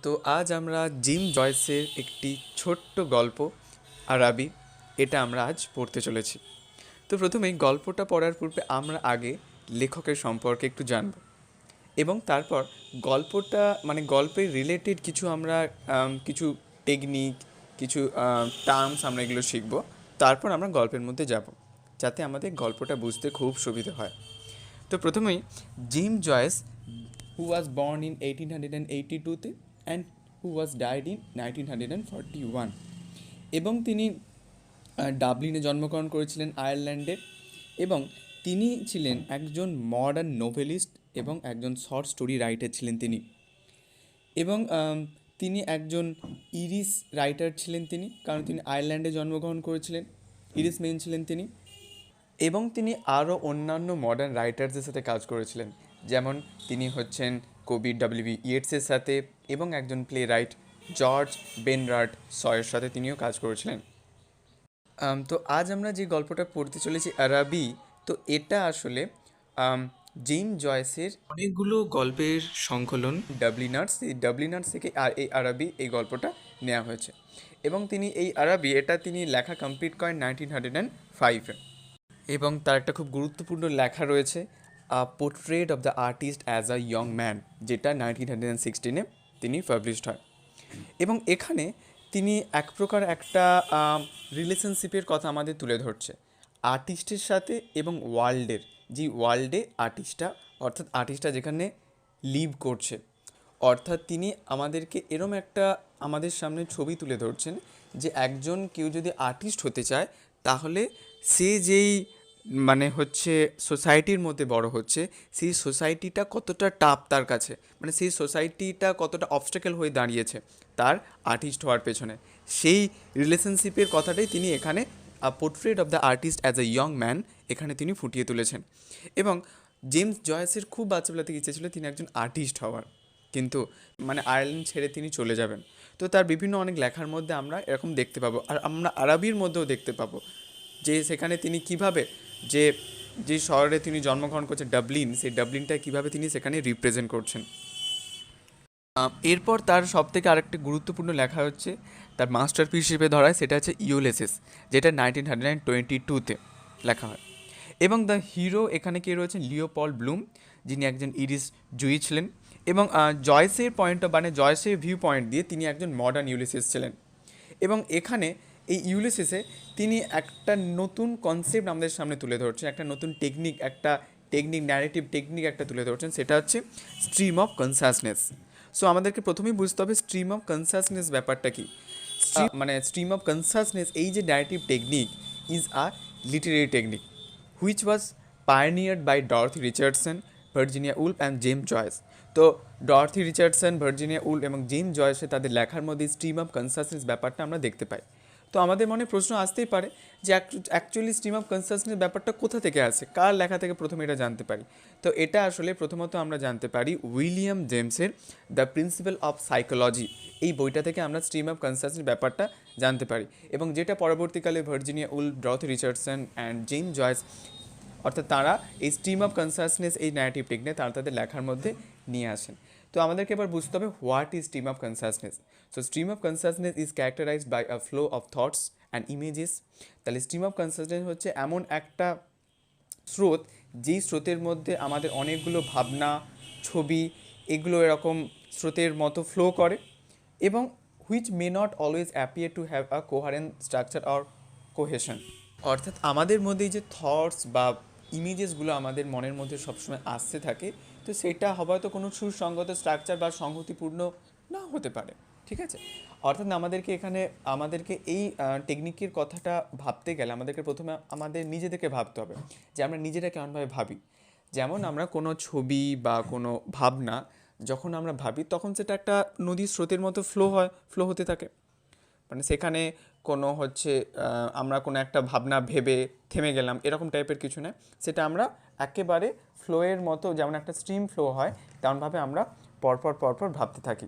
তো আজ আমরা জিম জয়েসের একটি ছোট্ট গল্প আরাবি এটা আমরা আজ পড়তে চলেছি। তো প্রথমেই গল্পটা পড়ার পূর্বে আমরা আগে লেখকের সম্পর্কে একটু জানব এবং তারপর গল্পটা মানে গল্পের রিলেটেড কিছু আমরা কিছু টেকনিক কিছু টার্মস আমরা এগুলো শিখব। তারপর আমরা গল্পের মধ্যে যাব যাতে আমাদের গল্পটা বুঝতে খুব সুবিধে হয়। তো প্রথমেই Jim Joyce who was born in 1882 and who was died in 1941 এবং তিনি ডাবলিনে জন্মগ্রহণ করেছিলেন আয়ারল্যান্ডের এবং তিনি ছিলেন একজন মডার্ন নোভেলিস্ট এবং একজন শর্ট স্টোরি রাইটার ছিলেন তিনি এবং তিনি একজন ইরিশ রাইটার ছিলেন তিনি, কারণ তিনি আয়ারল্যান্ডে জন্মগ্রহণ করেছিলেন, ইরিশ মেন ছিলেন তিনি। এবং তিনি আরও অন্যান্য মডার্ন রাইটারদের সাথে কাজ করেছিলেন, যেমন তিনি হচ্ছেন কবি ডব্লিউ.বি. ইয়েটসের সাথে এবং একজন প্লে রাইট জর্জ বেনরার্ড শয়ের সাথে তিনিও কাজ করেছিলেন। তো আজ আমরা যে গল্পটা পড়তে চলেছি আরাবি, তো এটা আসলে জিম জয়েসের অনেকগুলো গল্পের সংকলন ডাবলিনার্স, এই ডাবলিনার্স থেকে এই আরাবি এই গল্পটা নেওয়া হয়েছে এবং তিনি এই আরাবি এটা তিনি লেখা কমপ্লিট করেন 1905-এ এবং তার একটা খুব গুরুত্বপূর্ণ লেখা রয়েছে portrait of the artist as a young man, যেটা 1916-এ তিনি পাবলিশড হয় এবং এখানে তিনি এক প্রকার একটা রিলেশনশিপের কথা আমাদের তুলে ধরছে আর্টিস্টের সাথে এবং ওয়ার্ল্ডের, যে ওয়ার্ল্ডে আর্টিস্টটা অর্থাৎ আর্টিস্টটা যেখানে লিভ করছে, অর্থাৎ তিনি আমাদেরকে এরম একটা আমাদের সামনে ছবি তুলে ধরছেন যে একজন কেউ যদি আর্টিস্ট হতে চায় তাহলে সে যেই মানে হচ্ছে সোসাইটির মধ্যে বড় হচ্ছে, সেই সোসাইটিটা কতটা টাফ তার কাছে, মানে সেই সোসাইটিটা কতটা অবস্টাকেল হয়ে দাঁড়িয়েছে তার আর্টিস্ট হওয়ার পেছনে, সেই রিলেশনশিপের কথাটাই তিনি এখানে portrait of the artist as a young man এখানে তিনি ফুটিয়ে তুলেছেন। এবং জেমস জয়েসের খুব বাচ্চাবেলা থেকে ইচ্ছে ছিল তিনি একজন আর্টিস্ট হওয়ার, কিন্তু মানে আয়ারল্যান্ড ছেড়ে তিনি চলে যাবেন। তো তার বিভিন্ন অনেক লেখার মধ্যে আমরা এরকম দেখতে পাবো, আর আমরা আরবির মধ্যেও দেখতে পাবো যে সেখানে তিনি কিভাবে যে যে শহরে তিনি জন্মগ্রহণ করছেন ডাবলিন, সেই ডাবলিনটা কীভাবে তিনি সেখানে রিপ্রেজেন্ট করছেন। এরপর তার সবথেকে আরেকটি গুরুত্বপূর্ণ লেখা হচ্ছে তার মাস্টারপিস হিসেবে ধরা হয়, সেটা হচ্ছে ইউলিসিস, যেটা 1922-তে লেখা হয় এবং দ্য হিরো এখানে কে রয়েছেন লিওপল্ড ব্লুম, যিনি একজন ইরিশ জুই ছিলেন এবং জয়েসের মানে জয়েসের ভিউ পয়েন্ট দিয়ে তিনি একজন মডার্ন ইউলিসিস ছিলেন এবং এখানে এই ইউলিসিসে তিনি একটা নতুন কনসেপ্ট আমাদের সামনে তুলে ধরছেন, একটা নতুন টেকনিক ন্যারেটিভ টেকনিক একটা তুলে ধরছেন, সেটা হচ্ছে স্ট্রিম অফ কনসাসনেস। সো আমাদেরকে প্রথমেই বুঝতে হবে স্ট্রিম অফ কনসাসনেস ব্যাপারটা কি। মানে স্ট্রিম অফ কনসাসনেস এই যে narrative technique is a literary technique which was pioneered by Dorothy Richardson, Virginia Woolf and James Joyce. তো ডরথি রিচার্ডসন, ভার্জিনিয়া উল্ফ এবং জেমস জয়েসে তাদের লেখার মধ্যে স্ট্রিম অফ কনসাসনেস ব্যাপারটা আমরা দেখতে পাই। তো আমাদের মনে প্রশ্ন আসতেই পারে যে অ্যাকচুয়ালি স্ট্রিম অফ কনসাসনেস ব্যাপারটা কোথা থেকে আসে, কার লেখা থেকে প্রথমে এটা জানতে পারি। তো এটা আসলে প্রথমত আমরা জানতে পারি উইলিয়াম জেমসের দ্য প্রিন্সিপাল অফ সাইকোলজি, এই বইটা থেকে আমরা স্ট্রিম অফ কনসাসনেস ব্যাপারটা জানতে পারি এবং যেটা পরবর্তীকালে Virginia Woolf, Dorothy Richardson and James Joyce অর্থাৎ তারা এই স্ট্রিম অফ কনসাসনেস এই ন্যারেটিভ টেকনিক তারা তাদের লেখার মধ্যে নিয়ে আসেন। তো আমাদেরকে এবার বুঝতে হবে what is stream of consciousness. So stream of consciousness is characterised by a flow of thoughts and images. তাহলে স্ট্রিম অফ কনসাসনেস হচ্ছে এমন একটা স্রোত যেই স্রোতের মধ্যে আমাদের অনেকগুলো ভাবনা, ছবি, এগুলো এরকম স্রোতের মতো ফ্লো করে এবং which may not always appear to have a কোহারেন্ট structure or cohesion. অর্থাৎ আমাদের মধ্যে যে থটস বা ইমেজেসগুলো আমাদের মনের মধ্যে সবসময় আসতে থাকে, তো সেটা হয়তো কোনো সুসংগত স্ট্রাকচার বা সংহতিপূর্ণ না হতে পারে, ঠিক আছে। অর্থাৎ আমাদেরকে এই টেকনিকের কথাটা ভাবতে গেলে আমাদেরকে প্রথমে আমাদের নিজেদেরকে ভাবতে হবে যে আমরা নিজেরা কেমনভাবে ভাবি। যেমন আমরা কোনো ছবি বা কোনো ভাবনা যখন আমরা ভাবি তখন সেটা একটা নদীর স্রোতের মতো ফ্লো হতে থাকে, মানে সেখানে কোনো হচ্ছে আমরা কোনো একটা ভাবনা ভেবে থেমে গেলাম এরকম টাইপের কিছু নয়, সেটা আমরা একেবারে ফ্লোয়ের মতো, যেমন একটা স্ট্রিম ফ্লো হয় তেমনভাবে আমরা পরপর ভাবতে থাকি।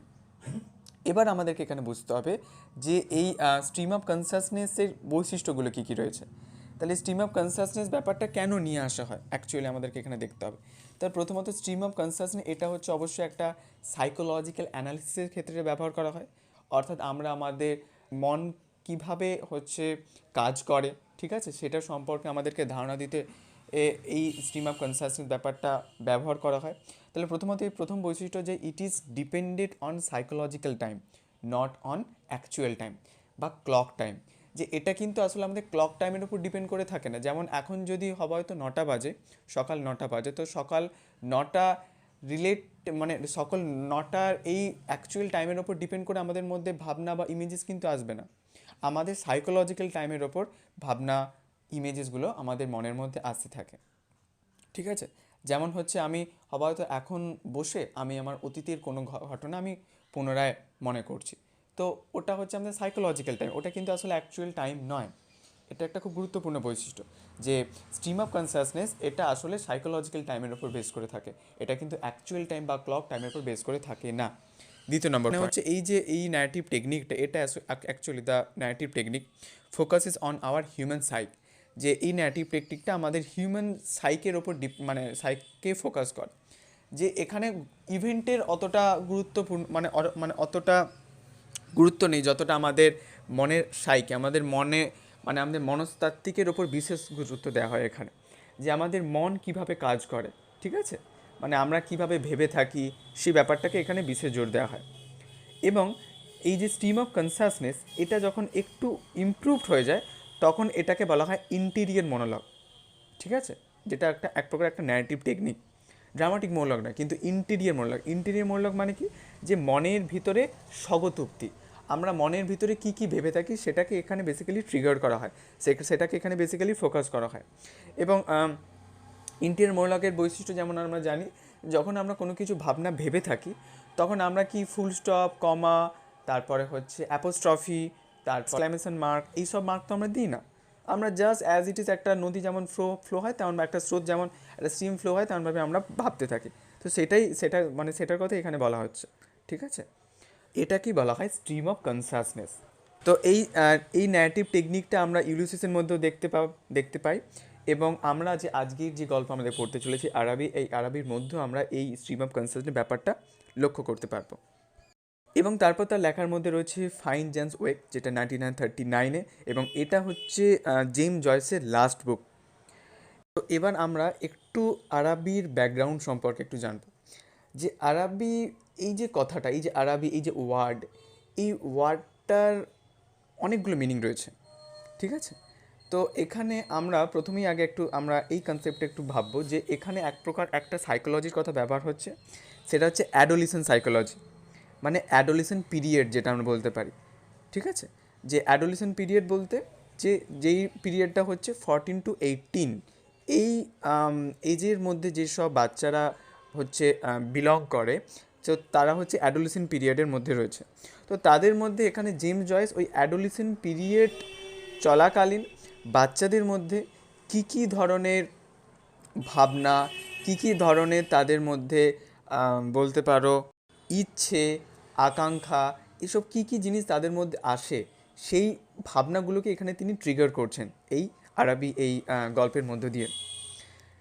এবার আমাদেরকে এখানে বুঝতে হবে যে এই স্ট্রিম অফ কনসাসনেসের বৈশিষ্ট্যগুলো কী কী রয়েছে। তাহলে স্ট্রিম অফ কনসাসনেস ব্যাপারটা কেন নিয়ে আসা হয় অ্যাকচুয়ালি আমাদেরকে এখানে দেখতে হবে। তার প্রথমত স্ট্রিম অফ কনসাসনেস এটা হচ্ছে অবশ্যই একটা সাইকোলজিক্যাল অ্যানালিসিসের ক্ষেত্রে ব্যবহার করা হয়। অর্থাৎ আমরা আমাদের মন কিভাবে হচ্ছে কাজ করে, ঠিক আছে, সেটা সম্পর্কে আমাদেরকে ধারণা দিতে এই স্ট্রিম অফ কনসাসনেস ব্যাপারটা ব্যবহার করা হয়। তাহলে প্রথমত এই প্রথম বৈশিষ্ট্য যে it is depended on psychological time, not on actual time বা ক্লক টাইম। যে এটা কিন্তু আসলে আমাদের ক্লক টাইমের উপর ডিপেন্ড করে থাকে না। যেমন এখন যদি হবে হয়তো 9টা বাজে, সকাল 9টা বাজে, তো সকাল 9টা রিলেট মানে সকল 9টার এই অ্যাকচুয়াল টাইমের ওপর ডিপেন্ড করে আমাদের মধ্যে ভাবনা বা ইমেজেস কিন্তু আসবে না। আমাদের সাইকোলজিক্যাল টাইমের ওপর ভাবনা ইমেজেসগুলো আমাদের মনের মধ্যে আসতে থাকে, ঠিক আছে। যেমন হচ্ছে আমি হয়তো এখন বসে আমি আমার অতীতের কোনো ঘটনা আমি পুনরায় মনে করছি, তো ওটা হচ্ছে আমাদের সাইকোলজিক্যাল টাইম, ওটা কিন্তু আসলে অ্যাকচুয়াল টাইম নয়। এটা একটা খুব গুরুত্বপূর্ণ বৈশিষ্ট্য যে স্ট্রিম অফ কনসাসনেস এটা আসলে সাইকোলজিক্যাল টাইমের উপর বেস করে থাকে, এটা কিন্তু অ্যাকচুয়াল টাইম বা ক্লক টাইমের উপর বেস করে থাকে না। দ্বিতীয় নম্বর হচ্ছে এই যে এই ন্যারেটিভ টেকনিকটা, এটা actually the narrative technique focuses on our human psych. যে এই ন্যারেটিভ টেকনিকটা আমাদের হিউম্যান সাইকের ওপর মানে সাইককে ফোকাস করে। যে এখানে ইভেন্টের অতটা গুরুত্বপূর্ণ মানে অতটা গুরুত্ব নেই যতটা আমাদের মনের সাইকে, আমাদের মনে মানে আমাদের মনস্তাত্ত্বিকের ওপর বিশেষ গুরুত্ব দেওয়া হয় এখানে। যে আমাদের মন কিভাবে কাজ করে, ঠিক আছে, মানে আমরা কিভাবে ভেবে থাকি সেই ব্যাপারটাকে এখানে বিশেষ জোর দেওয়া হয়। এবং এই যে স্ট্রিম অফ কনসাসনেস এটা যখন একটু ইমপ্রুভড হয়ে যায় তখন এটাকে বলা হয় ইন্টেরিয়র মনোলগ, ঠিক আছে, যেটা এক প্রকার একটা ন্যারেটিভ টেকনিক। ড্রামাটিক মনোলগ নয়, কিন্তু ইন্টেরিয়র মনোলগ। ইন্টেরিয়র মনোলগ মানে কি, যে মনের ভিতরে স্বগতোক্তি, আমরা মনের ভিতরে কি কি ভেবে থাকি সেটাকে এখানে বেসিক্যালি ট্রিগার করা হয়, সেটাকে এখানে বেসিক্যালি ফোকাস করা হয়। এবং ইন্টেরিয়র মনোলগের বৈশিষ্ট্য যেমন আমরা জানি, যখন আমরা কোনো কিছু ভাবনা ভেবে থাকি তখন আমরা কি ফুল স্টপ, কমা, তারপরে হচ্ছে অ্যাপোস্ট্রফি, তারপর এক্সক্লামেশন মার্ক, এইসব মার্ক তো আমরা দিই না। আমরা জাস্ট অ্যাজ ইট ইজ একটা নদী যেমন ফ্লো হয় তেমন, একটা স্রোত যেমন একটা স্ট্রিম ফ্লো হয় তেমনভাবে আমরা ভাবতে থাকি। তো সেটার কথা এখানে বলা হচ্ছে, ঠিক আছে। এটা কি বলা হয় স্ট্রিম অফ কনসাসনেস। তো এই ন্যারেটিভ টেকনিকটা আমরা ইউলিসিসের মধ্যেও দেখতে পাই। এবং আমরা যে আজকের যে গল্প আমাদের পড়তে চলেছি আরবি, এই আরবির মধ্যেও আমরা এই স্ট্রিম অফ কনসাসনেস ব্যাপারটা লক্ষ্য করতে পারবো। এবং তারপর তার লেখার মধ্যে রয়েছে ফাইন জেমস ওয়েব, যেটা 1939-এ, এবং এটা হচ্ছে জেমস জয়েসের লাস্ট বুক। তো এবার আমরা একটু আরবির ব্যাকগ্রাউন্ড সম্পর্কে একটু জানবো। যে আরবি এই যে কথাটা, এই যে আরবি, এই যে ওয়ার্ড, এই ওয়ার্ডটার অনেকগুলো মিনিং রয়েছে, ঠিক আছে। তো এখানে আমরা প্রথমেই আমরা এই কনসেপ্টে একটু ভাববো যে এখানে এক প্রকার একটা সাইকোলজির কথা ব্যবহার হচ্ছে, সেটা হচ্ছে অ্যাডোলিসেন্ট সাইকোলজি, মানে অ্যাডোলিসেন্ট পিরিয়ড যেটা আমরা বলতে পারি, ঠিক আছে। যে অ্যাডোলিসেন্ট পিরিয়ড বলতে যেই পিরিয়ডটা হচ্ছে 14 to 18, এই এজের মধ্যে যেসব বাচ্চারা হচ্ছে বিলং করে, তো তারা হচ্ছে অ্যাডোলিসেন্ট পিরিয়ডের মধ্যে রয়েছে। তো তাদের মধ্যে এখানে জেমস জয়েস ওই অ্যাডোলিসেন্ট পিরিয়ড চলাকালীন বাচ্চাদের মধ্যে কী কী ধরনের ভাবনা, কী কী ধরনের তাদের মধ্যে বলতে পারো ইচ্ছে, আকাঙ্ক্ষা, এসব কী কী জিনিস তাদের মধ্যে আসে, সেই ভাবনাগুলোকে এখানে তিনি ট্রিগার করছেন এই আরবি এই গল্পের মধ্য দিয়ে।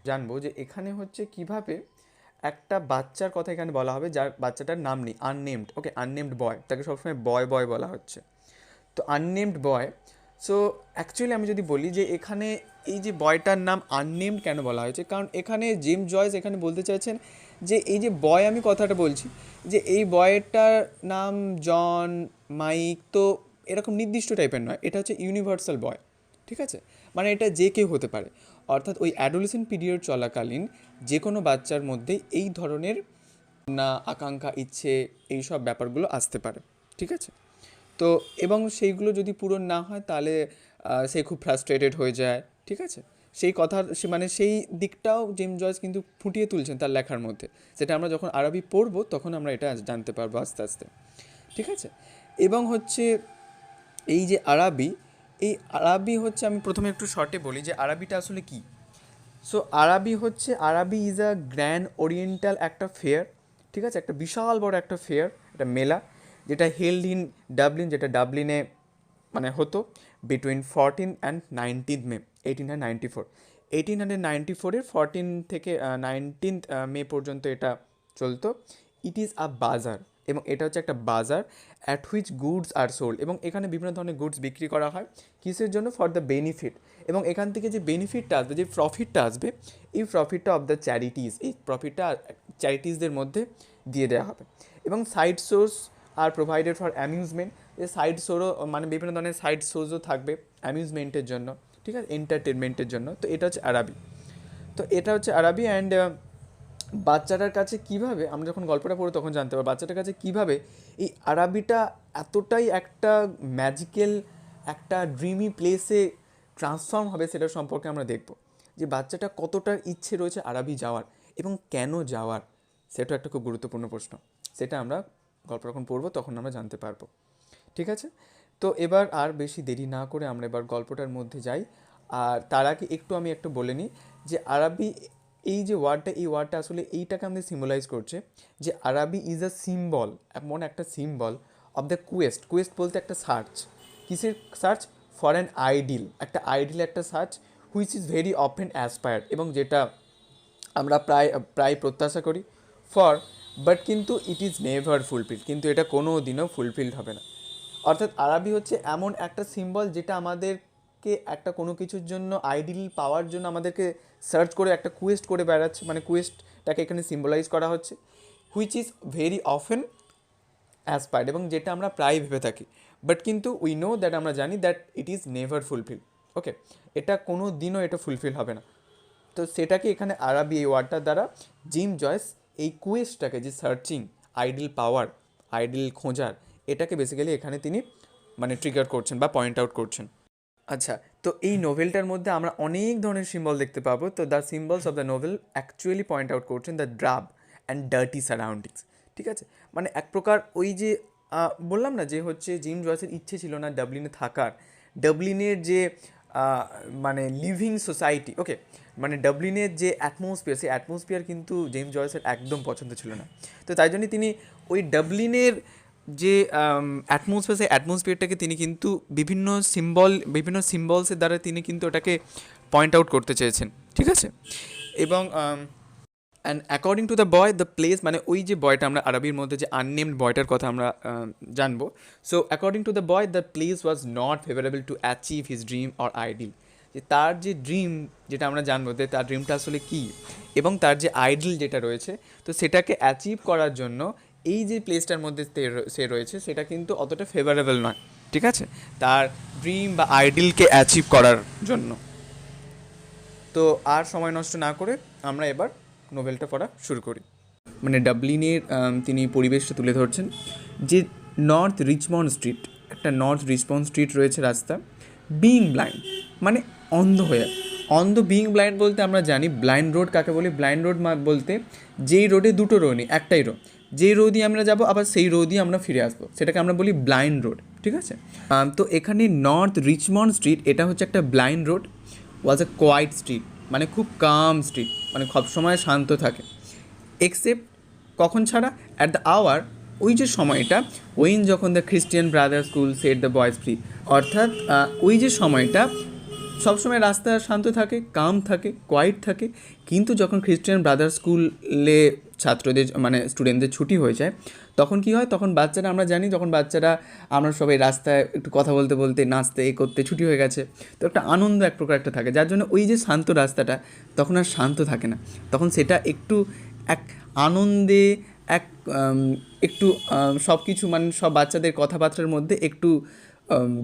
জানবো যে এখানে হচ্ছে কিভাবে একটা বাচ্চার কথা এখানে বলা হবে যার বাচ্চাটার নাম নেই, আননেমড, ওকে, আননেমড বয়, তাকে সবসময় বয় বয় বলা হচ্ছে। তো আননেমড বয়, সো অ্যাকচুয়ালি আমি যদি বলি যে এখানে এই যে বয়টার নাম আননেমড কেন বলা হয়েছে, কারণ এখানে জেমস জয়েস এখানে বলতে চাইছেন যে এই যে বয় আমি কথাটা বলছি, যে এই বয়টার নাম জন, মাইক, তো এরকম নির্দিষ্ট টাইপের নয়, এটা হচ্ছে ইউনিভার্সাল বয়, ঠিক আছে। মানে এটা যে কেউ হতে পারে, অর্থাৎ ওই অ্যাডোলেসেন্ট পিরিয়ড চলাকালীন যে কোনো বাচ্চার মধ্যে এই ধরনের না আকাঙ্ক্ষা, ইচ্ছে, এই সব ব্যাপারগুলো আসতে পারে, ঠিক আছে। তো এবং সেইগুলো যদি পূরণ না হয় তাহলে সে খুব ফ্রাস্ট্রেটেড হয়ে যায়, ঠিক আছে। মানে সেই দিকটাও জেমস জয়েস কিন্তু ফুটিয়ে তুলছেন তার লেখার মধ্যে, যেটা আমরা যখন আরবি পড়বো তখন আমরা এটা জানতে পারবো আস্তে আস্তে, ঠিক আছে। এবং হচ্ছে এই যে আরবি, এই আরবি হচ্ছে, আমি প্রথমে একটু শর্টে বলি যে আরবিটা আসলে কি। সো আরবি ইজ আ গ্র্যান্ড ওরিয়েন্টাল একটা ফেয়ার, ঠিক আছে, একটা বিশাল বড় একটা ফেয়ার, একটা মেলা, যেটা হেল্ড ইন ডাবলিন, যেটা ডাবলিনে মানে হতো বিটুইন 14 and 19 মে 1894। 1894-এর 14 থেকে 19 মে পর্যন্ত এটা চলতো। ইট ইজ আ বাজার, এবং এটা হচ্ছে একটা বাজার at which goods are sold, এবং এখানে বিভিন্ন ধরনের গুডস বিক্রি করা হয় কিসের জন্য? ফর দ্য বেনিফিট, এবং এখান থেকে যে বেনিফিটটা আসবে, যে প্রফিটটা আসবে, এই প্রফিটটা অফ দ্য চ্যারিটিস, এই প্রফিটটা চ্যারিটিসদের মধ্যে দিয়ে দেওয়া হবে। এবং side source R provided for amusement, যে সাইড শোরও মানে বিভিন্ন ধরনের সাইড শোজও থাকবে অ্যামিউজমেন্টের জন্য, ঠিক আছে, এন্টারটেনমেন্টের জন্য। তো এটা হচ্ছে আরবি। তো এটা হচ্ছে আরবি। অ্যান্ড বাচ্চাটার কাছে কীভাবে, আমরা যখন গল্পটা পড়ি তখন জানতে পারবো বাচ্চাটার কাছে কীভাবে এই আরবিটা এতটাই একটা ম্যাজিক্যাল, একটা ড্রিমি প্লেসে ট্রান্সফর্ম হবে, সেটা সম্পর্কে আমরা দেখব। যে বাচ্চাটা কতটা ইচ্ছে রয়েছে আরবি যাওয়ার, এবং কেন যাওয়ার, সেটা একটা খুব গুরুত্বপূর্ণ প্রশ্ন। সেটা আমরা গল্প যখন পড়বো তখন আমরা জানতে পারবো, ঠিক আছে। তো এবার আর বেশি দেরি না করে আমরা এবার গল্পটার মধ্যে যাই। আর তার আগে আমি একটু বলে নিই যে আরবি, এই যে ওয়ার্ডটা, এই ওয়ার্ডটা আসলে এইটাকে আমাদের সিম্বলাইজ করছে যে আরবি ইজ আ সিম্বল, এমন একটা symbol of the quest. Quest বলতে একটা সার্চ, কিসের সার্চ? ফর অ্যান আইডিল, একটা আইডিল, একটা search which is very often aspired, এবং যেটা আমরা প্রায় প্রত্যাশা করি ফর, বাট কিন্তু ইট ইজ নেভার ফুলফিল, কিন্তু এটা কোনো দিনও ফুলফিলড হবে না। অর্থাৎ আরবি হচ্ছে এমন একটা সিম্বল যেটা আমাদেরকে একটা কোনো কিছুর জন্য, আইডিল পাওয়ার জন্য আমাদেরকে সার্চ করে একটা কোয়েস্ট করে বেড়াচ্ছে, মানে কোয়েস্টটাকে এখানে সিম্বলাইজ করা হচ্ছে, which is very often aspired, এবং যেটা আমরা প্রায় ভেবে থাকি, বাট কিন্তু উই নো দ্যাট, আমরা জানি that it is never fulfil. Okay, এটা কোনো দিনও এটা ফুলফিল হবে না। তো সেটাকে এখানে আরবি এই ওয়ার্ডটার দ্বারা জিম জয়েস এই কোয়েস্টটাকে, যে সার্চিং, আইডিল পাওয়ার, আইডিল খোঁজার, এটাকে বেসিক্যালি এখানে তিনি মানে ট্রিগার করছেন বা পয়েন্ট আউট করছেন। আচ্ছা, তো এই নোভেলটার মধ্যে আমরা অনেক ধরনের সিম্বল দেখতে পাবো। তো the symbols of the novel actually point out করছেন দ্য ড্রাব অ্যান্ড ডার্টি সারাউন্ডিংস, ঠিক আছে। মানে এক প্রকার ওই যে বললাম না যে হচ্ছে জিম জয়েসের ইচ্ছে ছিল না ডাবলিনে থাকার, ডাবলিনের যে মানে লিভিং সোসাইটি, ওকে, মানে ডাবলিনের যে অ্যাটমসফিয়ার, সেই অ্যাটমসফিয়ার কিন্তু জেমস জয়েসের একদম পছন্দ ছিল না। তো তাই জন্যই তিনি ওই ডাবলিনের যে অ্যাটমসফিয়ার, সেই অ্যাটমসফিয়ারটাকে তিনি কিন্তু বিভিন্ন সিম্বলসের দ্বারা তিনি কিন্তু ওটাকে পয়েন্ট আউট করতে চেয়েছেন, ঠিক আছে। এবং and according to the boy the place, মানে ওই যে বয়টা, আমরা আরবির মধ্যে যে আননেমড বয়টার কথা আমরা জানবো। So according to the boy the place was not favourable to achieve his dream or ideal, যে তার যে ড্রিম, যেটা আমরা জানবো যে তার ড্রিমটা আসলে কী, এবং তার যে আইডিল যেটা রয়েছে, তো সেটাকে অ্যাচিভ করার জন্য এই যে প্লেসটার মধ্যে সে রয়েছে, সেটা কিন্তু অতটা ফেভারেবল নয়, ঠিক আছে, তার ড্রিম বা আইডিলকে অ্যাচিভ করার জন্য। তো আর সময় নষ্ট না করে আমরা এবার নোভেলটা পড়া শুরু করি। মানে ডাবলিনের তিনি পরিবেশটা তুলে ধরছেন, যে নর্থ রিচমন্ড স্ট্রিট, একটা নর্থ রিচমন্ড স্ট্রিট রয়েছে রাস্তা, বিইং ব্লাইন্ড, মানে অন্ধ হয়ে। বিইং ব্লাইন্ড বলতে আমরা জানি ব্লাইন্ড রোড কাকে বলি। ব্লাইন্ড রোড বলতে যেই রোডে দুটো রো নেই, একটাই রো, যেই রোড দিয়ে আমরা যাবো আবার সেই রোড দিয়ে আমরা ফিরে আসবো, সেটাকে আমরা বলি ব্লাইন্ড রোড, ঠিক আছে। তো এখানে নর্থ রিচমন্ড স্ট্রিট, এটা হচ্ছে একটা ব্লাইন্ড রোড, ওয়াজ এ কোয়াইট স্ট্রিট, মানে খুব কাম স্ট্রিট, মানে সবসময় শান্ত থাকে, এক্সেপ্ট কখন ছাড়া? অ্যাট দ্য আওয়ার, ওই যে সময়টা, ওয়েন যখন the Christian brother school set the boys free, অর্থাৎ ওই যে সময়টা সবসময় রাস্তা শান্ত থাকে, কাম থাকে, কোয়াইট থাকে, কিন্তু যখন খ্রিস্টিয়ান ব্রাদার স্কুলে ছাত্রদের মানে স্টুডেন্টদের ছুটি হয়ে যায়, তখন কি হয়? তখন বাচ্চারা, আমরা জানি যখন বাচ্চারা, আমরা সবাই রাস্তায় একটু কথা বলতে বলতে, নাচতে করতে ছুটি হয়ে গেছে, তো একটা আনন্দ এক প্রকার একটা থাকে, যার জন্য ওই যে শান্ত রাস্তাটা তখন আর শান্ত থাকে না, তখন সেটা একটু এক আনন্দে, একটু সব কিছু, মানে সব বাচ্চাদের কথাবার্তার মধ্যে একটু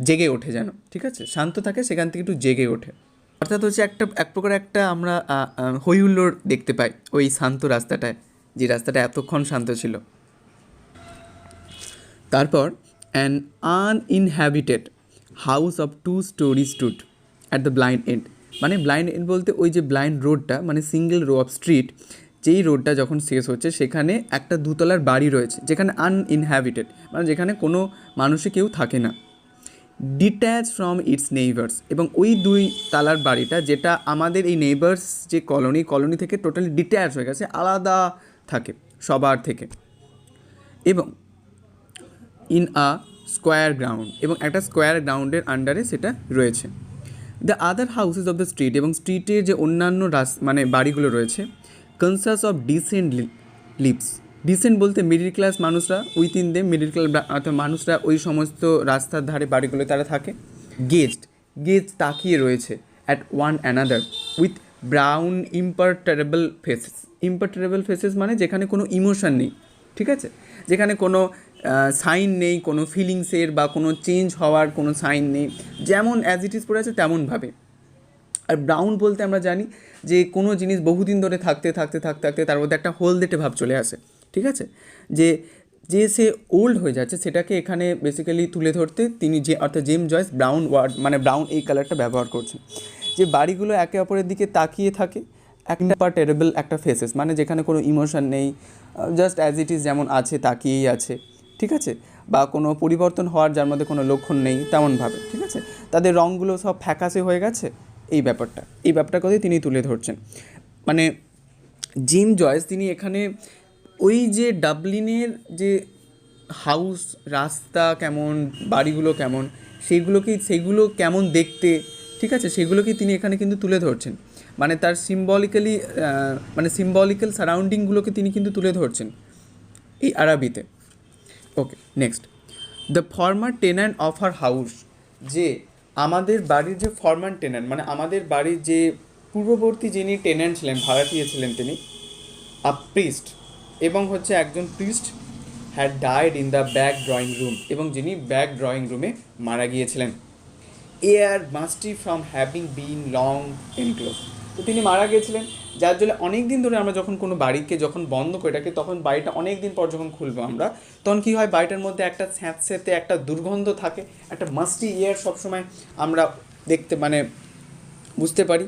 জেগে ওঠে যেন, ঠিক আছে, শান্ত থাকে, সেখান থেকে একটু জেগে ওঠে, অর্থাৎ হচ্ছে এক প্রকার একটা আমরা হইহুল্লোড় দেখতে পাই ওই শান্ত রাস্তাটায়, যে রাস্তাটা এতক্ষণ শান্ত ছিল। তারপর an uninhabited house of 2 stories stood at the blind end, মানে ব্লাইন্ড এন্ড বলতে ওই যে ব্লাইন্ড রোডটা, মানে সিঙ্গেল রো অফ স্ট্রিট, যেই রোডটা যখন শেষ হচ্ছে সেখানে একটা দুতলার বাড়ি রয়েছে, যেখানে আনইনহ্যাবিটেড, মানে যেখানে কোনো মানুষে কেউ থাকে না, ডিট্যাচ ফ্রম ইটস নেইবার্স, এবং ওই 2 তালার বাড়িটা, যেটা আমাদের এই নেইবার্স যে কলোনি থেকে টোটালি ডিট্যাচ হয়ে গেছে, আলাদা থাকে সবার থেকে, এবং ইন আ স্কোয়ার গ্রাউন্ড, এবং একটা স্কোয়ার গ্রাউন্ডের আন্ডারে সেটা রয়েছে। The other houses of the street, এবং স্ট্রিটের যে অন্যান্য মানে বাড়িগুলো রয়েছে, conscious of decent lives. Decent বলতে মিডিল ক্লাস মানুষরা, উইথিন দে মিডিল ক্লাস মানুষরা ওই সমস্ত রাস্তার ধারে বাড়িগুলো তারা থাকে। গেজ তাকিয়ে রয়েছে at one another with brown imperturbable faces মানে যেখানে কোনো ইমোশন নেই, ঠিক আছে, যেখানে কোনো সাইন নেই কোনো ফিলিংসের বা কোনো চেঞ্জ হওয়ার কোনো সাইন নেই, যেমন অ্যাজ ইট ইজ পড়ে আছে তেমনভাবে। আর ব্রাউন বলতে আমরা জানি যে কোনো জিনিস বহুদিন ধরে থাকতে থাকতে থাকতে থাকতে তার মধ্যে একটা হলদেটে ভাব চলে আসে, ঠিক আছে, যে যে সে ওল্ড হয়ে যাচ্ছে সেটাকে এখানে বেসিক্যালি তুলে ধরতে তিনি যে অর্থাৎ জেমস জয়েস ব্রাউন ওয়ার্ড মানে ব্রাউন এই কালারটা ব্যবহার করছেন। যে বাড়িগুলো একে অপরের দিকে তাকিয়ে থাকে, একটা টেরেবল একটা ফেসেস মানে যেখানে কোনো ইমোশন নেই, জাস্ট অ্যাজ ইট ইজ যেমন আছে তাকিয়েই আছে, ঠিক আছে, বা কোনো পরিবর্তন হওয়ার যার মধ্যে কোনো লক্ষণ নেই তেমনভাবে, ঠিক আছে, তাদের রঙগুলো সব ফ্যাকাশে হয়ে গেছে, এই ব্যাপারটা কথাই তিনি তুলে ধরছেন। মানে জিম জয়েস তিনি এখানে ওই যে ডাবলিনের যে হাউস, রাস্তা কেমন, বাড়িগুলো কেমন, সেইগুলো কেমন দেখতে, ঠিক আছে, সেগুলোকেই তিনি এখানে কিন্তু তুলে ধরছেন। মানে তার সিম্বলিক্যাল সারাউন্ডিংগুলোকে তিনি কিন্তু তুলে ধরছেন এই আরাবিতে। Okay, next, the former tenant of her house, যে আমাদের বাড়ির যে ফর্মার টেন্যান্ট মানে আমাদের বাড়ির যে পূর্ববর্তী যিনি টেন্যান্ট ছিলেন, ভাড়াটিয়া ছিলেন, তিনি আ প্রিস্ট এবং হচ্ছে একজন priest had died in the back drawing room, এবং যিনি ব্যাক ড্রয়িং রুমে মারা গিয়েছিলেন। Air musty from having been long enclosed, তো তিনি মারা গিয়েছিলেন যার জন্য অনেক দিন ধরে আমরা যখন কোনো বাড়িকে যখন বন্ধ করে রাখি তখন বাড়িটা অনেক দিন পর যখন খুলবো আমরা, তখন কী হয়, বাড়িটার মধ্যে একটা স্যাঁতস্যাঁতে একটা দুর্গন্ধ থাকে, একটা মাস্টি এয়ার সবসময় আমরা দেখতে মানে বুঝতে পারি,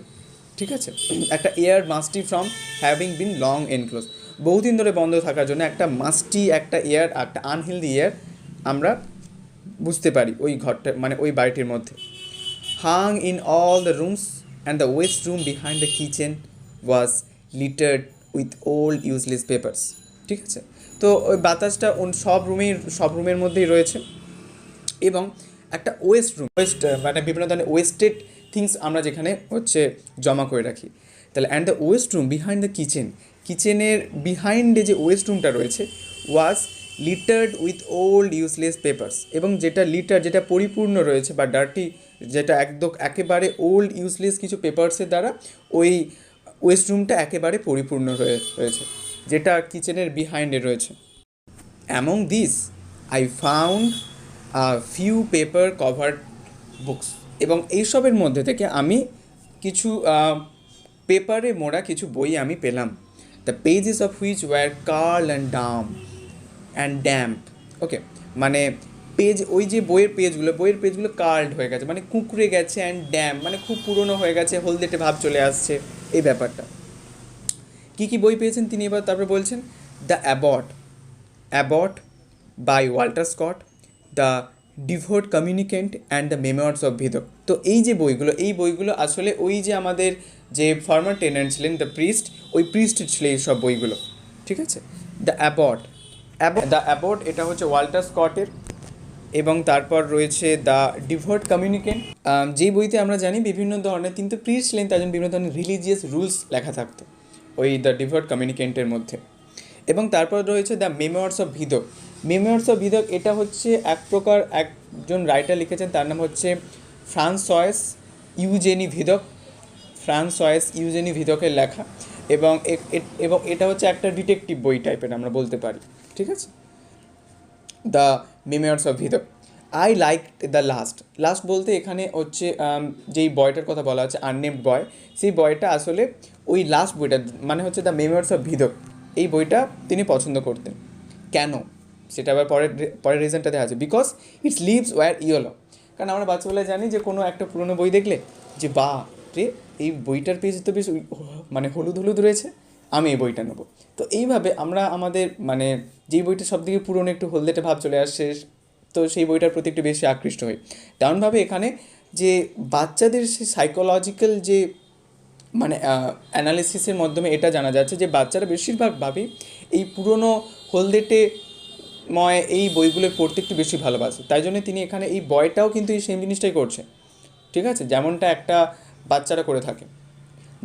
ঠিক আছে, একটা air musty from having been long enclosed, বহুদিন ধরে বন্ধ থাকার জন্য একটা মাস্টি একটা এয়ার, একটা আনহেলদি এয়ার আমরা বুঝতে পারি ওই ঘরটা মানে ওই বাড়িটির মধ্যে। Hang in all the rooms and the waste room behind the kitchen was littered with old useless papers, ঠিক আছে, তো ওই বাতাসটা সব রুমের মধ্যেই রয়েছে, এবং একটা ওয়েস্ট মানে বিভিন্ন ধরনের ওয়েস্টেড থিংস আমরা যেখানে হচ্ছে জমা করে রাখি, তাহলে and the waste room behind the কিচেনের বিহাইন্ডে যে ওয়েস্ট রুমটা রয়েছে was littered with old useless papers, এবং যেটা পরিপূর্ণ রয়েছে বা ডার্টি, যেটা একেবারে ওল্ড ইউজলেস কিছু পেপার্সের দ্বারা ওই ওয়েস্ট রুমটা একেবারে পরিপূর্ণ রয়েছে, যেটা কিচেনের বিহাইন্ডে রয়েছে। Among this I found few paper covered books, এবং এইসবের মধ্যে থেকে আমি কিছু পেপারে মোড়া কিছু বই আমি পেলাম। The pages of which were curl and damp, okay, মানে ওই যে বইয়ের পেজগুলো কার্লড হয়ে গেছে মানে কুঁকড়ে গেছে, অ্যান্ড ড্যাম্প মানে খুব পুরনো হয়ে গেছে, হলদেটে ভাব চলে আসছে, এই ব্যাপারটা। কী বই পেয়েছেন তিনি এবার তারপরে বলছেন, the Abbot by Walter Scott, the devout communicant and the memoirs of Vidocq. তো এই বইগুলো আসলে ওই যে আমাদের যে ফর্মার টেন্যান্ট ছিলেন দ্য প্রিস্ট ছিল এইসব বইগুলো, ঠিক আছে। দ্য অ্যাবট এটা হচ্ছে ওয়াল্টার স্কটের, এবং তারপর রয়েছে দ্য ডিভোট কমিউনিকেন্ট, যেই বইতে আমরা জানি বিভিন্ন ধরনের, তিনি তো প্রিস্ট ছিলেন তার জন্য বিভিন্ন ধরনের রিলিজিয়াস রুলস লেখা থাকতো ওই দ্য ডিভোট কমিউনিকেন্টের মধ্যে। এবং তারপর রয়েছে দ্য মেমোয়ার্স অফ ভিদক, এটা হচ্ছে একজন রাইটার লিখেছেন, তার নাম হচ্ছে ফ্রান্সয়েস ইউজেনি ভিদকের লেখা, এবং এটা হচ্ছে একটা ডিটেকটিভ বই টাইপের আমরা বলতে পারি, ঠিক আছে, the memoirs of Vidocq. I like the last বলতে এখানে হচ্ছে যেই বয়টার কথা বলা হচ্ছে আননেমড বয়, সেই বয়টা আসলে ওই লাস্ট বইটা মানে হচ্ছে দ্য মেমোয়ার্স অফ ভিদক, এই বইটা তিনি পছন্দ করতেন। কেন সেটা আবার পরের রিজনটা দেখা আছে, because its leaves were yellow, কারণ আমরা বাচ্চাবেলায় জানি যে কোনো একটা পুরনো বই দেখলে যে রে এই বইটার পেজ তো বেশ মানে হলুদ রয়েছে, আমি এই বইটা নেবো। তো এইভাবে আমরা আমাদের মানে যেই বইটা সবথেকে পুরনো একটু হলদেটে ভাব চলে আসছে, তো সেই বইটার প্রতি একটু বেশি আকৃষ্ট হই। তেমনভাবে এখানে যে বাচ্চাদের সেই সাইকোলজিক্যাল যে মানে অ্যানালিসিসের মাধ্যমে এটা জানা যাচ্ছে যে বাচ্চারা বেশিরভাগভাবেই এই পুরনো হলদেটে এই বইগুলো পড়তে একটু বেশি ভালোবাসে, তাই জন্য তিনি এখানে এই বয়টাও কিন্তু এই সেম জিনিসটাই করছে, ঠিক আছে, যেমনটা একটা বাচ্চারা করে থাকে,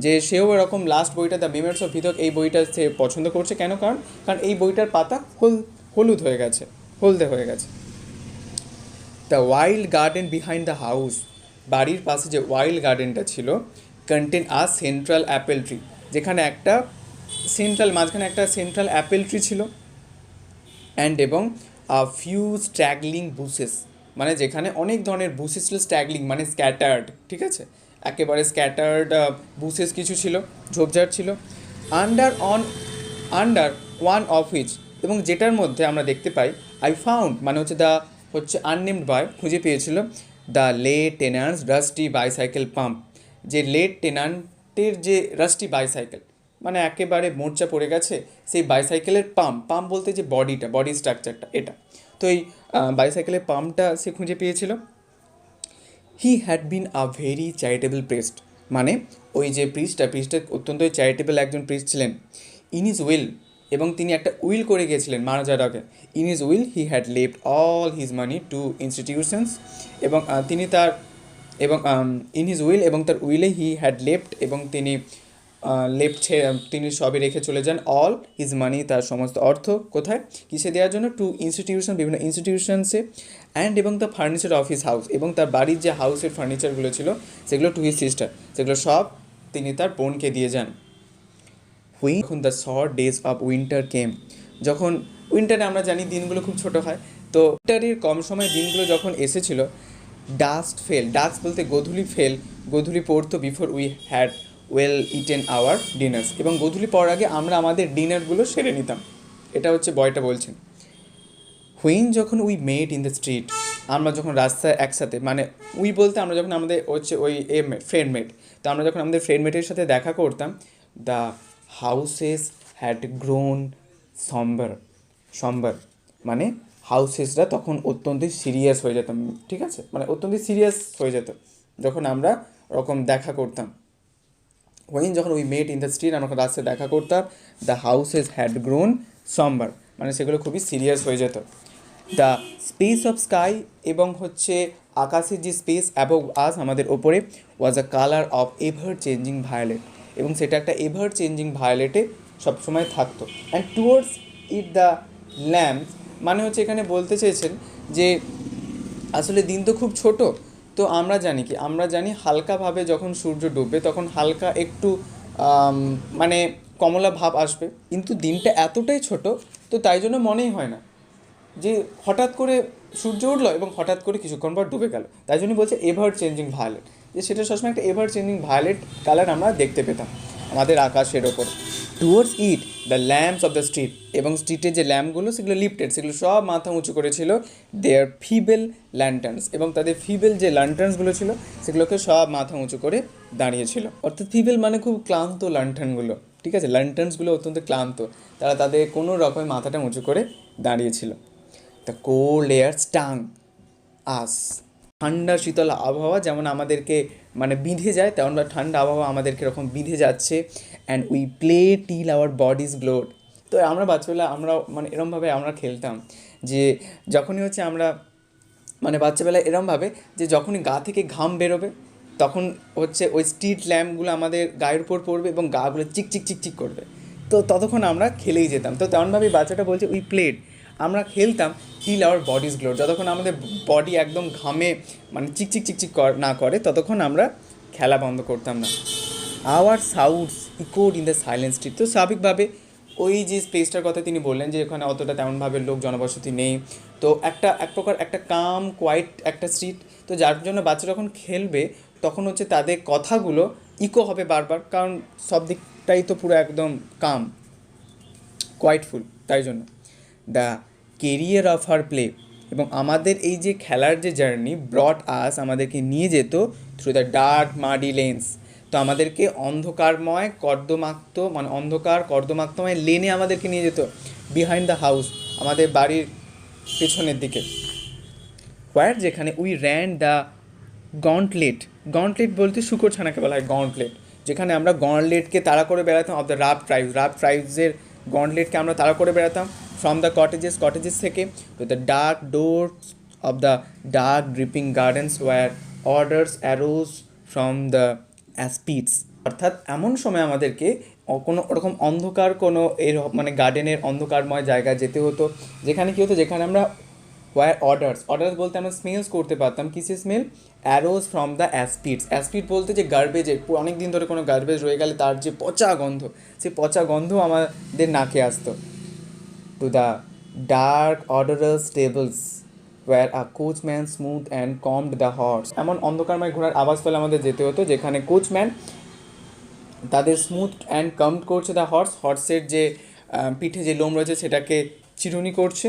যে সেও এরকম লাস্ট বইটা দ্য মেমোরিজ অফ ভিথক, এই বইটা সে পছন্দ করছে কেন, কারণ কারণ এই বইটার পাতা হলুদ হয়ে গেছে, হলদে হয়ে গেছে। The wild garden behind the house, বাড়ির পাশে যে ওয়াইল্ড গার্ডেনটা ছিল, কন্টেন আ সেন্ট্রাল অ্যাপেল ট্রি, যেখানে একটা সেন্ট্রাল, মাঝখানে একটা সেন্ট্রাল অ্যাপেল ট্রি ছিল, অ্যান্ড এবং ফিউ স্ট্র্যাগলিং বুসেস, মানে যেখানে অনেক ধরনের বুসেস ছিল, স্ট্র্যাগলিং মানে স্ক্যাটার্ড, ঠিক আছে, একেবারে স্ক্যাটার্ড বুসেস কিছু ছিল, ঝোপঝাড় ছিল, under under one of which, এবং যেটার মধ্যে আমরা দেখতে পাই আই ফাউন্ড, মানে হচ্ছে দ্য হচ্ছে আননেমড বয় খুঁজে পেয়েছিল, the late tenants rusty bicycle pump, যে লেট টেনান্টের যে রাস্টি বাইসাইকেল, মানে একেবারে মোর্চা পড়ে গেছে সেই বাইসাইকেলের পাম্প বলতে যে বডি স্ট্রাকচারটা এটা, তো এই বাইসাইকেলের পাম্পটা সে খুঁজে পেয়েছিল। He had been a very charitable priest, মানে ওই যে প্রিস্টটা অত্যন্ত চ্যারিটেবল একজন প্রিস্ট ছিলেন। ইন ইজ উইল, এবং তিনি একটা উইল করে গিয়েছিলেন মারা যাওয়ার আগে। In is will he had left all his money to institutions, এবং তিনি তার এবং ইন হিজ উইল, এবং তার উইলে হি হ্যাড লেফট, এবং তিনি তিনি সবই রেখে চলে যান অল হিজ মানি, তার সমস্ত অর্থ কোথায়, কিসে দেওয়ার জন্য, টু ইনস্টিটিউশন, বিভিন্ন ইনস্টিটিউশনসে, অ্যান্ড এবং the furniture of his house, এবং তার বাড়ির যে হাউসের ফার্নিচারগুলো ছিল সেগুলো টু হিজ সিস্টার, সেগুলো সব তিনি তার বোনকে দিয়ে যান। যখন the short days of winter came, যখন উইন্টারে আমরা জানি দিনগুলো খুব ছোটো হয়, তো উইন্টারের কম সময় দিনগুলো যখন এসেছিল, ডাস্ক বলতে গোধূলি পড়তো, before we had well eaten our dinners, এবং গোধূলি পড়ার আগে আমরা আমাদের ডিনারগুলো সেরে নিতাম, এটা হচ্ছে বয়টা বলছেন। হুইন যখন we made in the street, আমরা যখন রাস্তায় একসাথে, মানে উই বলতে আমরা যখন আমাদের হচ্ছে ওই ফ্রেন্ডমেট, তো আমরা যখন আমাদের ফ্রেন্ডমেটের সাথে দেখা করতাম, দ্য হাউসেস হ্যাড গ্রোন সম্বার, মানে হাউসেসরা তখন অত্যন্ত সিরিয়াস হয়ে যেতাম, ঠিক আছে, মানে অত্যন্ত সিরিয়াস হয়ে যেত যখন আমরা ওরকম দেখা করতাম। ওয়েন যখন we mate in the street, আমরা রাস্তায় দেখা করতাম, দ্য হাউসেস হ্যাড গ্রোন সম্বার, মানে সেগুলো খুবই সিরিয়াস হয়ে যেত। দ্য স্পেস অফ স্কাই, এবং হচ্ছে আকাশের যে স্পেস অ্যাবভ আস, আমাদের ওপরে, was a colour of ever changing violet, এবং সেটা একটা এভার চেঞ্জিং ভায়োলেটে সবসময় থাকতো। And towards it the lamps, মানে হচ্ছে এখানে বলতে চেয়েছেন যে আসলে দিন তো খুব ছোট, তো আমরা জানি হালকাভাবে যখন সূর্য ডুববে তখন হালকা একটু মানে কমলা ভাব আসবে, কিন্তু দিনটা এতটাই ছোট, তো তাই জন্য মনেই হয় না যে হঠাৎ করে সূর্য উঠলো এবং হঠাৎ করে কিছুক্ষণ পর ডুবে গেল, তাই জন্য বলছে এভার চেঞ্জিং ভায়োলেট, যে সেটা সবসময় একটা এভার চেঞ্জিং ভায়োলেট কালার আমরা দেখতে পেতাম আমাদের আকাশের ওপর। Towards it the lamps of the street, এবং স্ট্রিটের যে ল্যাম্পগুলো সেগুলো লিফটেড, সেগুলো সব মাথা উঁচু করেছিল, দেয়ার ফিবেল ল্যান্টার্নস, এবং তাদের ফিবেল যে ল্যান্টার্নসগুলো ছিল সেগুলোকে সব মাথা উঁচু করে দাঁড়িয়েছিল, অর্থাৎ ফিবেল মানে খুব ক্লান্ত ল্যান্টার্নগুলো, ঠিক আছে, ল্যান্টার্নসগুলো অত্যন্ত ক্লান্ত, তারা তাদের কোনো রকমের মাথাটা উঁচু করে দাঁড়িয়েছিল। দ্য কোল্ড এয়ার স্টাং আস, ঠান্ডা শীতল আবহাওয়া যেমন আমাদেরকে মানে বিঁধে যায়, তেমন ঠান্ডা আবহাওয়া আমাদেরকে এরকম বিঁধে যাচ্ছে। And we play till our bodies glowed, তো আমরা বাচ্চাবেলা আমরা মানে এরমভাবে আমরা খেলতাম যে যখনই হচ্ছে আমরা মানে বাচ্চাবেলায় এরমভাবে যে যখনই গা থেকে ঘাম বেরোবে তখন হচ্ছে ওই স্ট্রিট ল্যাম্পগুলো আমাদের গায়ের উপর পড়বে এবং গাগুলো চিকচিক করবে, তো ততক্ষণ আমরা খেলেই যেতাম। তো তেমনভাবেই বাচ্চাটা বলছে উই প্লেড, আমরা খেলতাম টিল আওয়ার বডিজ গ্লোড, যতক্ষণ আমাদের বডি একদম ঘামে মানে চিকচিক না করে ততক্ষণ আমরা খেলা বন্ধ করতাম না। Our sounds echoed in the silent street, তো স্বাভাবিকভাবে ওই যে স্পেসটার কথা তিনি বললেন যে ওখানে অতটা তেমনভাবে লোক জনবসতি নেই, তো এক প্রকার একটা কাম কোয়াইট একটা স্ট্রিট, তো যার জন্য বাচ্চা যখন খেলবে তখন হচ্ছে তাদের কথাগুলো ইকো হবে বারবার, কারণ সব দিকটাই তো পুরো একদম কাম কোয়াইটফুল, তাই জন্য। The career of her play, এবং আমাদের এই যে খেলার যে জার্নি ব্রট আস, আমাদেরকে নিয়ে যেত through the dark muddy lens, তো আমাদেরকে অন্ধকারময় কর্দমাক্তময় লেনে আমাদেরকে নিয়ে যেত, বিহাইন্ড দ্য হাউস, আমাদের বাড়ির পেছনের দিকে, হোয়ার যেখানে উই র্যান দ্য গন্টলেট বলতে শুকর ছানাকে বলা হয় গন্টলেট, যেখানে আমরা গন্টলেটকে তাড়া করে বেড়াতাম, অফ দ্য রাফ ট্রাইবসের গন্টলেটকে আমরা তাড়া করে বেড়াতাম, ফ্রম দ্য কটেজেস থেকে, to the dark doors of the dark dripping gardens where odours arose from the ashpits. অর্থাৎ এমন সময় আমাদেরকে কোনো ওরকম অন্ধকার কোনো মানে গার্ডেনের অন্ধকারময় জায়গায় যেতে হতো, যেখানে কী হতো, যেখানে আমরা অর্ডার্স বলতে আমরা স্মেলস করতে পারতাম। কিসের smell? Arose from the ashpits. Ashpit বলতে যে গার্বেজের, অনেক দিন ধরে কোনো গার্বেজ রয়ে গেলে তার যে পচা গন্ধ, সেই পচা গন্ধ আমাদের নাকে আসতো। To the dark odorous stables where a coachman smooth and combed the horse। এমন অন্ধকারময় ঘোড়ার আবাসস্থলে আমাদের যেতে হতো, যেখানে কোচম্যান তাদের স্মুথ অ্যান্ড কাম্ড করছে দ্য হর্সের যে পিঠে যে লোম রয়েছে সেটাকে চিরুনি করছে।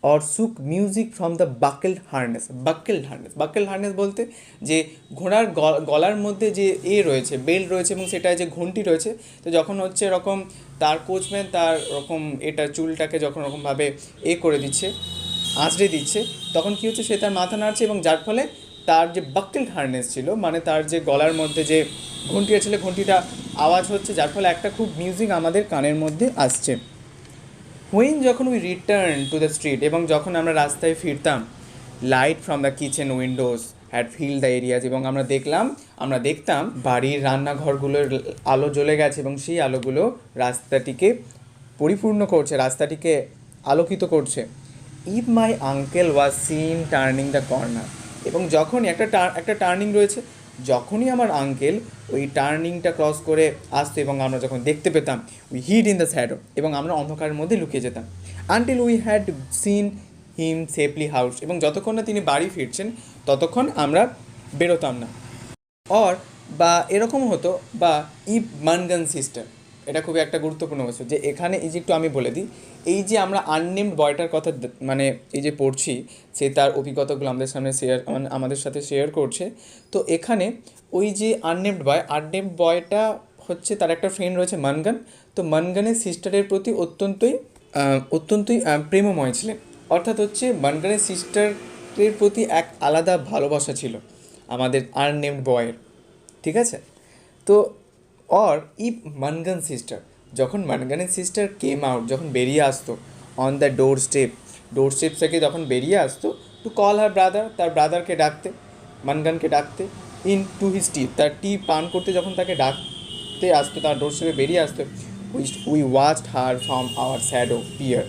Or shook music from the buckled harness বলতে যে ঘোড়ার গলার মধ্যে যে রয়েছে, বেল্ট রয়েছে এবং সেটায় যে ঘন্টি রয়েছে। তো যখন হচ্ছে এরকম তার কোচম্যান তার রকম চুলটাকে যখন রকমভাবে করে দিচ্ছে, আঁচড়ে দিচ্ছে, তখন কী হচ্ছে, সে তার মাথা নাড়ছে এবং যার ফলে তার যে বাকেলড হার্নেস ছিল, মানে তার যে গলার মধ্যে যে ঘন্টিটা ছিল, ঘন্টিটা আওয়াজ হচ্ছে, যার ফলে একটা খুব মিউজিক আমাদের কানের মধ্যে আসছে। হুইন যখন we return to the street, এবং যখন আমরা রাস্তায় ফিরতাম, light from the kitchen windows had fill the areas, এবং আমরা দেখতাম বাড়ির রান্নাঘরগুলোর আলো জ্বলে গেছে এবং সেই আলোগুলো রাস্তাটিকে পরিপূর্ণ করছে, রাস্তাটিকে আলোকিত করছে। If my uncle was seen turning the corner, এবং যখনই একটা টার্নিং রয়েছে, যখনই আমার আঙ্কেল ওই টার্নিংটা ক্রস করে আসতো এবং আমরা যখন দেখতে পেতাম, উই হিড ইন দ্য শ্যাডো, এবং আমরা অন্ধকারের মধ্যে লুকিয়ে যেতাম। Until we had seen him safely house, এবং যতক্ষণ না তিনি বাড়ি ফিরছেন ততক্ষণ আমরা বেরোতাম না। অর বা এরকম হতো, বা ইফ মানগান সিস্টার, এটা খুবই একটা গুরুত্বপূর্ণ বস্তু, যে এখানে এই যে একটু আমি বলে দিই, এই যে আমরা আননেমড বয়টার কথা মানে এই যে পড়ছি, সে তার অভিজ্ঞতাগুলো আমাদের সাথে শেয়ার করছে। তো এখানে ওই যে আননেমড বয়টা হচ্ছে তার একটা ফ্রেন্ড রয়েছে মানগান। তো মানগানের সিস্টারের প্রতি অত্যন্তই প্রেমময় ছিলেন। অর্থাৎ হচ্ছে মানগানের সিস্টারের প্রতি এক আলাদা ভালোবাসা ছিল আমাদের আননেমড বয়ের, ঠিক আছে? তো অর ইফ মানগান সিস্টার, যখন মানগানের সিস্টার কেম আউট, যখন বেরিয়ে আসতো অন দ্য ডোর স্টেপ থেকে যখন বেরিয়ে আসতো, টু কল হার ব্রাদার, তার ব্রাদারকে ডাকতে, মানগানকে ডাকতে, ইন টু হিজ টি, তার টি পান করতে যখন তাকে ডাকতে আসতো, তার ডোর স্টেপে বেরিয়ে আসতো, we watched her from our shadow peer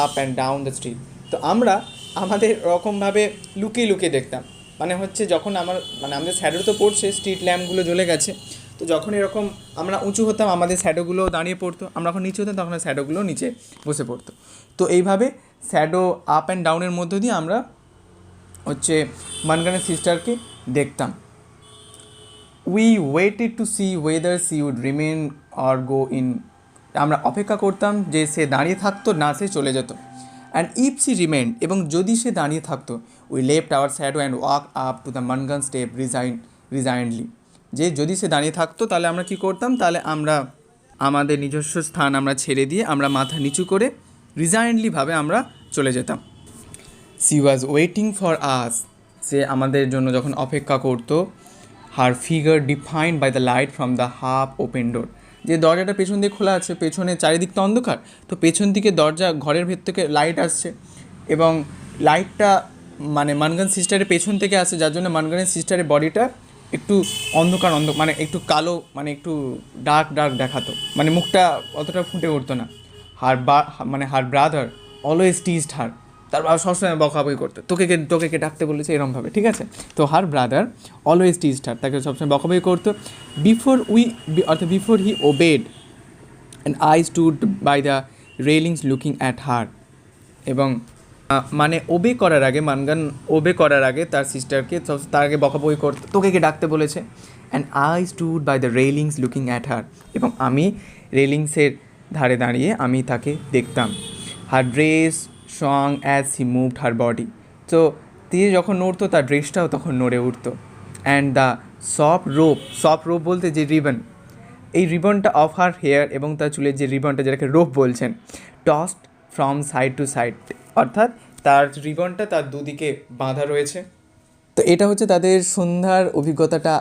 up and down the street. তো আমরা আমাদের রকমভাবে লুকিয়ে দেখতাম, মানে হচ্ছে যখন আমাদের শ্যাডো তো পড়ছে, স্ট্রিট ল্যাম্পগুলো জ্বলে গেছে, তো যখন এরকম আমরা উঁচু হতাম আমাদের শ্যাডোগুলো দাঁড়িয়ে পড়তো, আমরা যখন নিচে হতাম তখন শ্যাডোগুলো নিচে বসে পড়তো। তো এইভাবে শ্যাডো আপ অ্যান্ড ডাউনের মধ্য দিয়ে আমরা হচ্ছে মানগানের সিস্টারকে দেখতাম। We waited to see whether she would remain or go in, আমরা অপেক্ষা করতাম যে সে দাঁড়িয়ে থাকতো না সে চলে যেত। অ্যান্ড ইফ সি রিমেন্ড, এবং যদি সে দাঁড়িয়ে থাকতো, we left our shadow and walk up to the Mangan step resignedly, যে যদি সে দাঁড়িয়ে থাকতো তাহলে আমরা কী করতাম, তাহলে আমরা আমাদের নিজস্ব স্থান আমরা ছেড়ে দিয়ে আমরা মাথা নিচু করে রিজাইন্ডলিভাবে আমরা চলে যেতাম। She was waiting for us, সে আমাদের জন্য যখন অপেক্ষা করতো। Her figure defined by the light from the half open door, যে দরজাটা পেছন দিকে খোলা আছে, পেছনে চারিদিকটা অন্ধকার, তো পেছন দিকে ঘরের ভেতর থেকে লাইট আসছে, এবং লাইটটা মানে মানগান সিস্টারের পেছন থেকে আসছে, যার জন্য মানগানের সিস্টারের বডিটা একটু অন্ধকার মানে একটু কালো, মানে একটু ডার্ক দেখাতো, মানে মুখটা অতটা ফুটে উঠতো না। হার ব্রাদার অলওয়েজ টিজড হার, তার বাবা সবসময় বকাবকি করতো, তোকে কে ডাকতে বলেছে এরমভাবে, ঠিক আছে? তো হার ব্রাদার অলওয়েজ টিজড হার, তাকে সবসময় বকাবকি করতো। Before he obeyed and I stood by the railings looking at her, এবং মানে মানগান ওবে করার আগে তার সিস্টারকে তার আগে বকাবকি করতো, তোকে কে ডাকতে বলেছে। And I stood by the railings looking at her, এবং আমি রেলিংসের ধারে দাঁড়িয়ে আমি তাকে দেখতাম। Her dress swung as he moved her body, তো তিনি যখন নড়তো তার ড্রেসটাও তখন নড়ে উঠতো। অ্যান্ড দ্য সফট রোপ বলতে যে রিবন, এই রিবনটা অফ হার হেয়ার, এবং তার চুলের যে রিবনটা যেটাকে রোপ বলছেন, tossed from side to side, অর্থাৎ তার রিবনটা তার দুদিকে বাঁধা রয়েছে। তো এটা হচ্ছে তাদের সন্ধ্যার অভিজ্ঞতাটা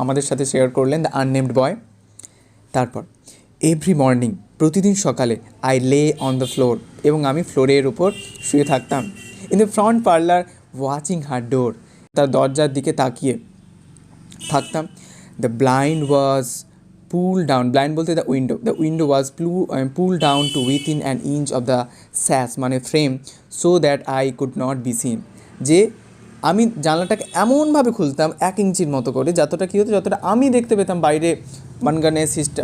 আমাদের সাথে শেয়ার করলেন দ্য আননেমড বয়। তারপর এভরি মর্নিং, প্রতিদিন সকালে, I lay on the floor, এবং আমি ফ্লোরের উপর শুয়ে থাকতাম। In the front parlour watching her door, তার দরজার দিকে তাকিয়ে থাকতাম। The blind was pull down, blind বলতে the window was pull down to within an inch of the sash মানে frame, so that I could not be seen. যে আমি জানলাটাকে এমনভাবে খুলতাম 1 ইঞ্চির মতো করে, যতটা কী হতো, যতটা আমি দেখতে পেতাম বাইরে মানগানের সিস্টার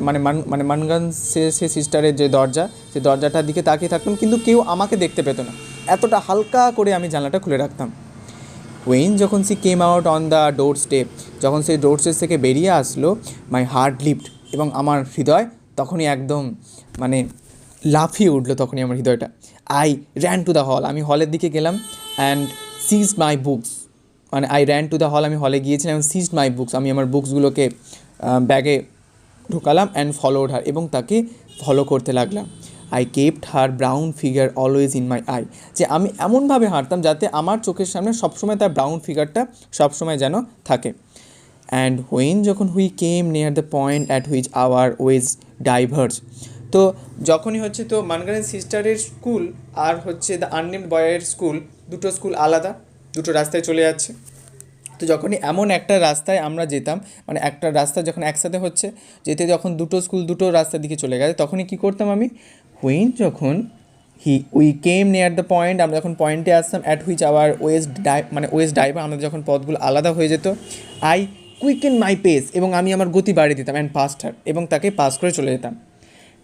মানে মানগান সে সিস্টারের যে দরজা, সেই দরজাটার দিকে তাকিয়ে থাকতাম, কিন্তু কেউ আমাকে দেখতে পেতো না, এতটা হালকা করে আমি জানলাটা খুলে রাখতাম। ওয়েন যখন she came out on the door step, যখন সেই ডোর স্টেপ থেকে বেরিয়ে আসলো, মাই হার্ট লিফট, এবং আমার হৃদয় তখনই একদম মানে লাফিয়ে উঠলো, তখনই আমার হৃদয়টা। I ran to the hall, আমি হলের দিকে গেলাম, অ্যান্ড সিজড মাই বুকস, মানে I ran to the hall, আমি হলে গিয়েছিলাম, এবং সিজড মাই বুকস, আমি আমার বুকসগুলোকে ব্যাগে ঢুকালাম, অ্যান্ড ফলোড হার, এবং তাকে ফলো করতে লাগলাম। I kept her brown figure always in my I, যে আমি এমনভাবে হাঁটতাম যাতে আমার চোখের সামনে সবসময় তার ব্রাউন ফিগারটা সবসময় যেন থাকে। অ্যান্ড হোয়েন যখন we came near the point at which our ways diverse, তো যখনই হচ্ছে তো মানগানের সিস্টারের স্কুল আর হচ্ছে দ্য আননেমড বয়ের স্কুল, দুটো স্কুল আলাদা, দুটো রাস্তায় চলে যাচ্ছে। তো যখনই এমন একটা রাস্তায় আমরা যেতাম, মানে একটা রাস্তা যখন একসাথে হচ্ছে, যেতে যখন দুটো স্কুল দুটো রাস্তার দিকে চলে গেছে, তখনই কী করতাম আমি, হুইন যখন we came near the point, আমরা যখন পয়েন্টে আসতাম, at which our ways diverged, আমাদের যখন পথগুলো আলাদা হয়ে যেত, আই কুইকেন মাই পেস, এবং আমি আমার গতি বাড়িয়ে দিতাম, অ্যান্ড পাস্ট হার, এবং তাকে পাস করে চলে যেতাম।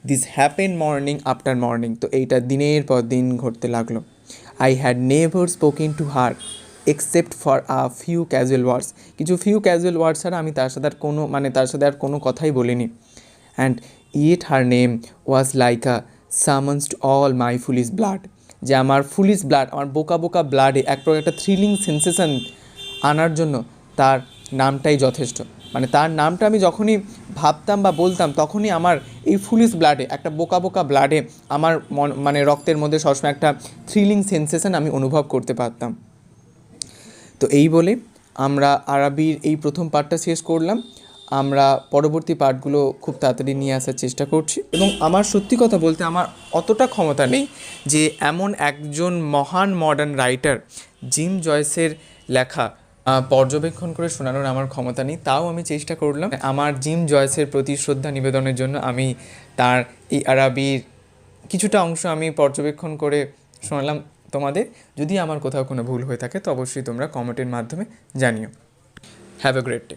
This happen morning after morning, তো এইটা দিনের পর দিন ঘটতে লাগলো। I had never spoken to her except for few casual words, কিছু ক্যাজুয়াল ওয়ার্ডস ছাড়া আমি তার সাথে আর কোনো কথাই বলিনি। And it her name was like a someone's to all my foolish blood, যে আমার ফুলিশ ব্লাড, আমার বোকা বোকা ব্লাডে এক প্রকার একটা থ্রিলিং সেন্সেশন আনার জন্য তার নামটাই যথেষ্ট। মানে তার নামটা আমি যখনই ভাবতাম বা বলতাম, তখনই আমার এই ফুলিশ ব্লাডে, একটা বোকা বোকা ব্লাডে, আমার মানে রক্তের মধ্যে সবসময় একটা থ্রিলিং সেন্সেশন আমি অনুভব করতে পারতাম। তো এই বলে আমরা আরবির এই প্রথম পার্টটা শেষ করলাম। আমরা পরবর্তী পার্টগুলো খুব তাড়াতাড়ি নিয়ে আসার চেষ্টা করছি, এবং আমার সত্যি কথা বলতে আমার অতটা ক্ষমতা নেই যে এমন একজন মহান মডার্ন রাইটার জিম জয়েসের লেখা পর্যবেক্ষণ করে শোনানোর আমার ক্ষমতা নেই। তাও আমি চেষ্টা করলাম আমার জিম জয়েসের প্রতি শ্রদ্ধা নিবেদনের জন্য। আমি তার এই আরবির কিছুটা অংশ আমি পর্যবেক্ষণ করে শোনালাম তোমাদের। যদি আমার কোথাও কোনো ভুল হয়ে থাকে তো অবশ্যই তোমরা কমেন্টের মাধ্যমে জানিও। Have a great day.